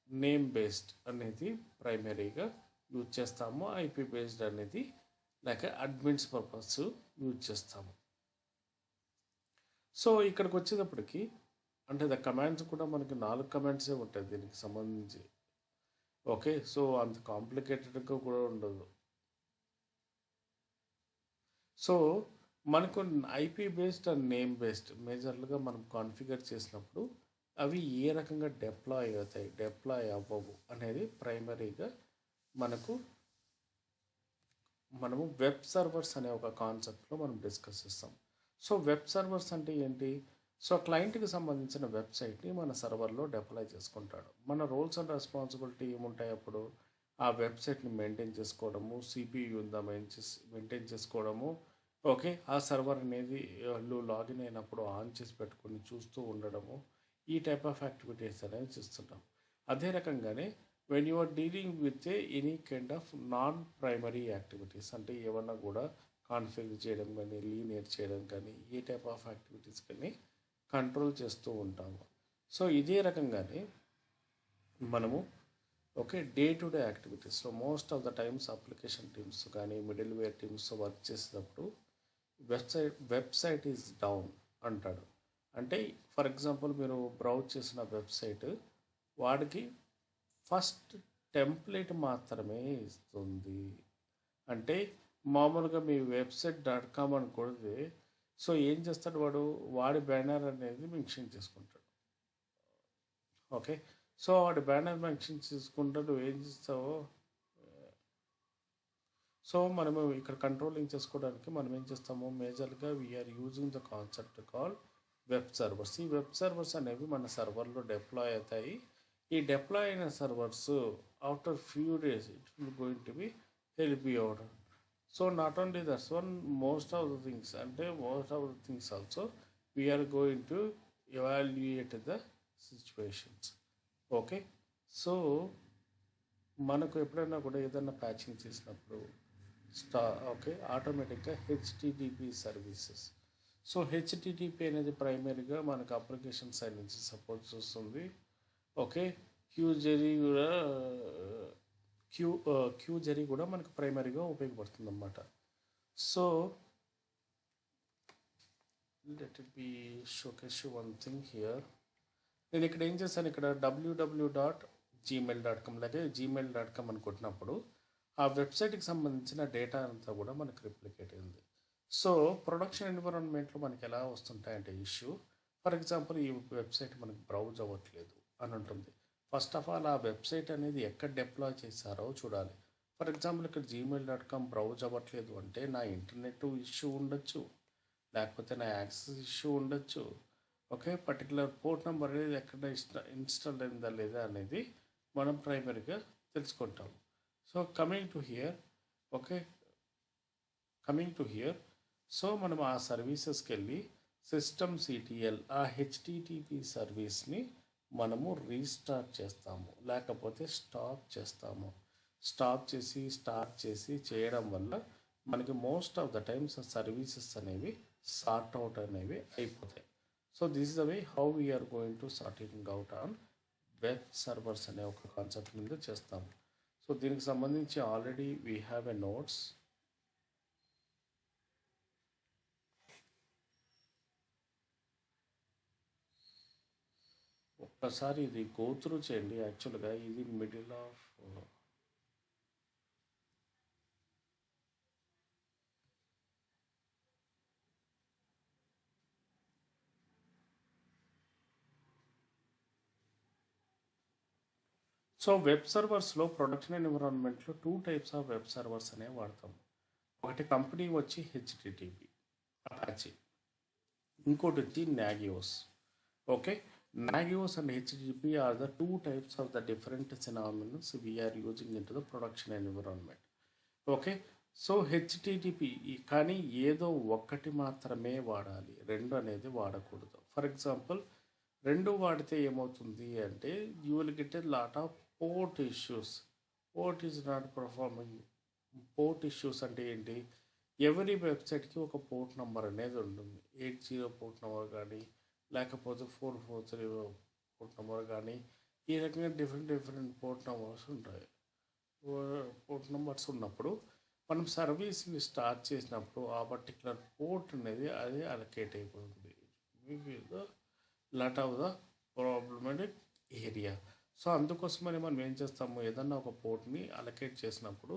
name based అనేది ప్రైమరీగా యూజ్ చేస్తాము, ఐపీ బేస్డ్ అనేది లేక అడ్మిన్స్ పర్పస్ యూజ్ చేస్తాము. సో ఇక్కడికి వచ్చేటప్పటికి అంటే ద కమాండ్స్ కూడా మనకి 4 కమాండ్సే ఉంటాయి దీనికి సంబంధించి. ఓకే, సో అంత కాంప్లికేటెడ్గా కూడా ఉండదు. సో మనకు IP based and name based మేజర్లుగా మనం కాన్ఫిగర్ చేసినప్పుడు అవి ఏ రకంగా డిప్లాయ్ అవుతాయి, డిప్లాయ్ అవ్వవు అనేది ప్రైమరీగా మనము వెబ్ సర్వర్స్ అనే ఒక కాన్సెప్ట్లో మనం డిస్కస్ చేస్తాం. సో వెబ్ సర్వర్స్ అంటే ఏంటి? సో క్లయింట్కి సంబంధించిన వెబ్సైట్ని మన సర్వర్లో డిప్లాయ్ చేసుకుంటాడు. మన రోల్స్ అండ్ రెస్పాన్సిబిలిటీ ఏముంటాయి అప్పుడు? ఆ వెబ్సైట్ని మెయింటైన్ చేసుకోవడము, సిపియు ఉందా మెయింటైన్ చేసుకోవడము, ఓకే, ఆ సర్వర్ అనేది వాళ్ళు లాగిన్ అయినప్పుడు ఆన్ చేసి పెట్టుకొని చూస్తూ ఉండడము, ఈ టైప్ ఆఫ్ యాక్టివిటీస్ అనేవి చేస్తుంటాం. అదే రకంగానే when you are dealing with any kind of non primary activities, అంటే ఏమన్నా కూడా కాన్ఫిగర్ చేయడం కానీ, లీనియర్ చేయడం కానీ, ఈ టైప్ ఆఫ్ యాక్టివిటీస్ కానీ కంట్రోల్ చేస్తూ ఉంటాము. సో ఇదే రకంగానే మనము ఓకే డే టు డే యాక్టివిటీస్లో most of the times application teams కానీ, మిడిల్ వేర్ టీమ్స్ వర్క్ చేసేటప్పుడు వెబ్సైట్ ఈజ్ డౌన్ అంటాడు. అంటే ఫర్ ఎగ్జాంపుల్ మీరు బ్రౌజ్ చేసిన వెబ్సైట్ వాడికి ఫస్ట్ టెంప్లెట్ మాత్రమే ఇస్తుంది. అంటే మామూలుగా మీ website.com అని కొడితే సో ఏం చేస్తాడు వాడి బ్యానర్ అనేది మెన్షన్ చేసుకుంటాడు. ఓకే, సో వాడి బ్యానర్ మెన్షన్ చేసుకుంటాడు. ఏం చేస్తావో సో మనము ఇక్కడ కంట్రోలింగ్ చేసుకోవడానికి మనం ఏం చేస్తాము, మేజర్గా we are using the concept call web servers. ఈ వెబ్ సర్వర్స్ అనేవి మన సర్వర్లో డిప్లాయ్ అవుతాయి. ఈ డిప్లాయ్ అయిన servers after few days it will going to be help you out. So not only that's one, most of the things also we are going to evaluate the situations. Okay, so మనకు ఎప్పుడైనా కూడా ఏదైనా patching చేసినప్పుడు okay ఆటోమేటిక్గా HTTP services. So HTTP అనేది ప్రైమరీగా మనకు application side నుంచి సపోర్ట్ చేస్తుంది. ఓకే, క్యూజరీ కూడా మనకు ప్రైమరీగా ఉపయోగపడుతుంది అన్నమాట. So let it be showcase one thing here. నేను ఇక్కడ ఏం చేశాను, ఇక్కడ www.gmail.com అలాగే gmail.com అని కొట్టినప్పుడు ఆ వెబ్సైట్కి సంబంధించిన డేటా అంతా కూడా మనకు రిప్లికేట్ అయింది. సో ప్రొడక్షన్ ఎన్విరాన్మెంట్లో మనకి ఎలా వస్తుంటాయంటే ఇష్యూ, ఫర్ ఎగ్జాంపుల్ ఈ వెబ్సైట్ మనకు బ్రౌజ్ అవ్వట్లేదు అని ఉంటుంది. ఫస్ట్ ఆఫ్ ఆల్ ఆ వెబ్సైట్ అనేది ఎక్కడ డిప్లాయ్ చేశారో చూడాలి. ఫర్ ఎగ్జాంపుల్ ఇక్కడ gmail.com బ్రౌజ్ అవ్వట్లేదు అంటే నా ఇంటర్నెట్ ఇష్యూ ఉండొచ్చు, లేకపోతే నా యాక్సెస్ ఇష్యూ ఉండొచ్చు. ఓకే, పర్టికులర్ పోర్ట్ నెంబర్ అనేది ఎక్కడ ఇన్స్టాల్ అయిందా లేదా అనేది మనం ప్రైమరీగా తెలుసుకుంటాం. So coming to hear so మనం ఆ సర్వీసెస్కి వెళ్ళి సిస్టమ్ సిటిఎల్ ఆ హెచ్టిటిపి సర్వీస్ని మనము రీస్టార్ట్ చేస్తాము, లేకపోతే స్టాప్ చేస్తాము. స్టాప్ చేసి స్టార్ట్ చేసి చేయడం వల్ల మనకి మోస్ట్ ఆఫ్ ద టైమ్స్ ఆ సర్వీసెస్ అనేవి సార్ట్ అవుట్ అనేవి అయిపోతాయి. So this is the way how we're going to sorting out on web servers అనే ఒక కాన్సెప్ట్ మీద చేస్తాము. సో దీనికి సంబంధించి already we have a notes. ఒకసారి ఇది గో త్రూ చేయండి. యాక్చువల్గా ఇది మిడిల్ ఆఫ్ సో వెబ్ సర్వర్స్లో ప్రొడక్షన్ ఎన్విరాన్మెంట్లో 2 టైప్స్ ఆఫ్ వెబ్ సర్వర్స్ అనేవి వాడతాం. ఒకటి కంపెనీ వచ్చి హెచ్టిటిపి అపాచీ, ఇంకోటి వచ్చి Nagios. Okay, Nagios and HTTP are the 2 types of the different సినామినల్స్ we're using in to the production environment. Okay, so HTTP కానీ ఏదో ఒక్కటి మాత్రమే వాడాలి, రెండు అనేది వాడకూడదు. ఫర్ ఎగ్జాంపుల్, రెండు వాడితే ఏమవుతుంది అంటే you will get a lot of port issues. Port is not performing. Port issues అంటే ఏంటి? ఎవరీ వెబ్సైట్కి ఒక పోర్ట్ నెంబర్ అనేది ఉంటుంది. 80 పోర్ట్ నెంబర్ కానీ, లేకపోతే 443 పోర్ట్ నెంబర్ కానీ, ఈ రకంగా డిఫరెంట్ పోర్ట్ నెంబర్స్ ఉంటాయి. పోర్ట్ నెంబర్స్ ఉన్నప్పుడు మనం సర్వీస్ని స్టార్ట్ చేసినప్పుడు ఆ పర్టికులర్ పోర్ట్ అనేది అది అలొకేట్ అయిపోతుంది. Lot of the problematic area. So అందుకోసమని మనం ఏం చేస్తాము, ఏదన్నా ఒక పోర్ట్ని అలొకేట్ చేసినప్పుడు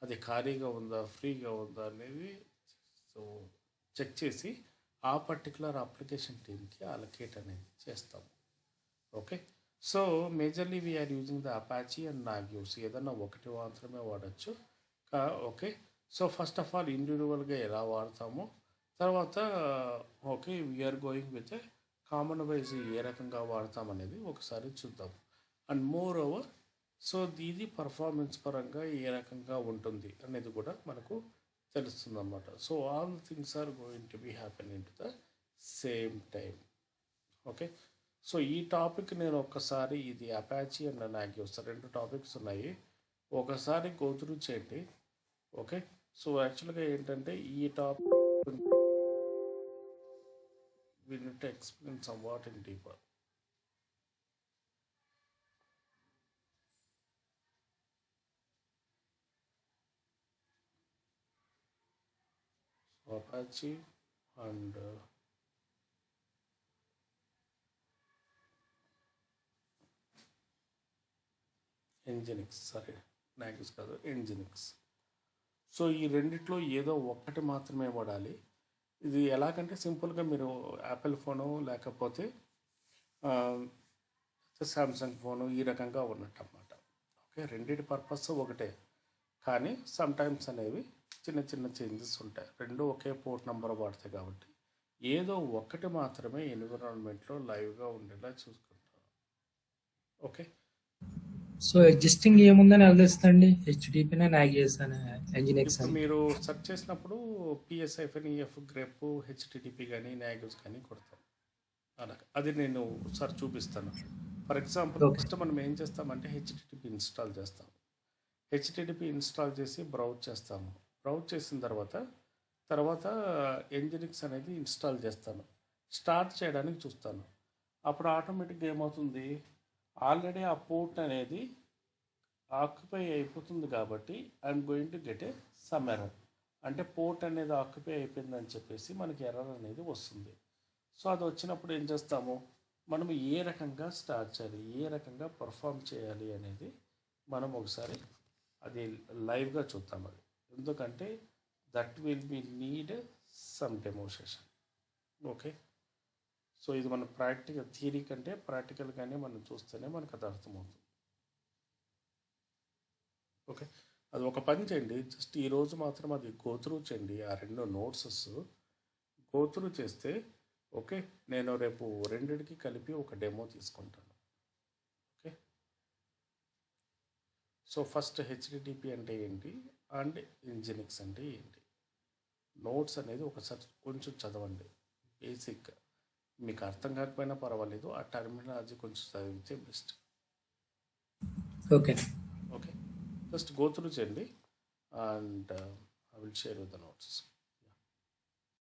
అది ఖాళీగా ఉందా, ఫ్రీగా ఉందా అనేది సో చెక్ చేసి ఆ పర్టికులర్ అప్లికేషన్ టీమ్కి అలొకేట్ అనేది చేస్తాము. Okay, so majorly we are using the Apache and Nagios. ఏదన్నా ఒకటి మాత్రమే వాడచ్చు. Okay, so first of all ఇండివిజువల్గా ఎలా వాడతామో, తర్వాత okay we're going with a common wise ఏ రకంగా వాడతామనేది ఒకసారి చూద్దాం. అండ్ మోర్ ఓవర్ సో ఇది పర్ఫార్మెన్స్ పరంగా ఏ రకంగా ఉంటుంది అనేది కూడా మనకు తెలుస్తుంది అన్నమాట. So all things are going to be happen in to the same time. Okay, so ఈ టాపిక్ నేను ఒక్కసారి ఇది అపాచీ అండ్ నాగియోస్ 2 టాపిక్స్ ఉన్నాయి, ఒకసారి గో త్రూ చేయండి. ఓకే, సో యాక్చువల్గా ఏంటంటే ఈ topic we need to explain somewhat in deeper. So Apache and Nginx, sorry, Nagios కాదు, Nginx. సో ఈ రెండిట్లో ఏదో ఒక్కటి మాత్రమే వాడాలి. ఇది ఎలాగంటే సింపుల్గా మీరు యాపిల్ ఫోను లేకపోతే శాంసంగ్ ఫోను ఈ రకంగా ఉన్నట్టు అన్నమాట. ఓకే, రెండింటి పర్పస్ ఒకటే, కానీ సమ్టైమ్స్ అనేవి చిన్న చిన్న చేంజెస్ ఉంటాయి. రెండు ఒకే పోర్ట్ నెంబర్ వాడతాయి కాబట్టి ఏదో ఒక్కటి మాత్రమే ఎన్విరాన్మెంట్లో లైవ్గా ఉండేలా చూసుకుంటాం. ఓకే, సో ఎగ్జిస్టింగ్ ఏముందని తెలుస్తుందండి? హెచ్టిటిపి నాగియోస్ అనే Nginx ఇప్పుడు అని. మీరు సెర్చ్ చేసినప్పుడు PS-EF గ్రేప్ హెచ్టిటిపి కానీ నాగియోస్ కానీ కొడతాం. అలా అది నేను ఒకసారి చూపిస్తాను. ఫర్ ఎగ్జాంపుల్, ఓకే, ఫస్ట్ మనం ఏం చేస్తామంటే హెచ్టిటిపి ఇన్స్టాల్ చేస్తాం. హెచ్టిటిపి ఇన్స్టాల్ చేసి బ్రౌజ్ చేస్తాము. బ్రౌజ్ చేసిన తర్వాత Nginx అనేది ఇన్స్టాల్ చేస్తాను. స్టార్ట్ చేయడానికి చూస్తాను. అప్పుడు ఆటోమేటిక్గా ఏమవుతుంది, ఆల్రెడీ ఆ పోర్ట్ అనేది ఆక్యుపై అయిపోతుంది కాబట్టి I'm going to get a some error. అంటే పోర్ట్ అనేది ఆక్యుపై అయిపోయిందని చెప్పేసి మనకి ఎర్రర్ అనేది వస్తుంది. సో అది వచ్చినప్పుడు ఏం చేస్తాము, మనం ఏ రకంగా స్టార్ట్ చేయాలి, ఏ రకంగా పర్ఫామ్ చేయాలి అనేది మనం ఒకసారి అది లైవ్గా చూద్దాం. అది ఎందుకంటే that will be need some demonstration. Okay, so ఇది మన ప్రాక్టికల్ థియరీ కంటే ప్రాక్టికల్గానే మనం చూస్తేనే మనకు అది అర్థమవుతుంది. ఓకే, అది ఒక పని చేయండి, జస్ట్ ఈరోజు మాత్రం అది గోత్రూ చేయండి. ఆ 2 నోట్సెస్ గోత్రూ చేస్తే ఓకే, నేను రేపు రెండిటికి కలిపి ఒక డెమో తీసుకుంటాను. ఓకే, సో ఫస్ట్ హెచ్టిటిపి అంటే ఏంటి అండ్ Nginx అంటే ఏంటి, నోట్స్ అనేది ఒకసారి కొంచెం చదవండి. బేసిక్ మీకు అర్థం కాకపోయినా పర్వాలేదు, ఆ టర్మినాలజీ కొంచెం చదివితే best. Okay, okay, just go through చేయండి and I will share with the notes.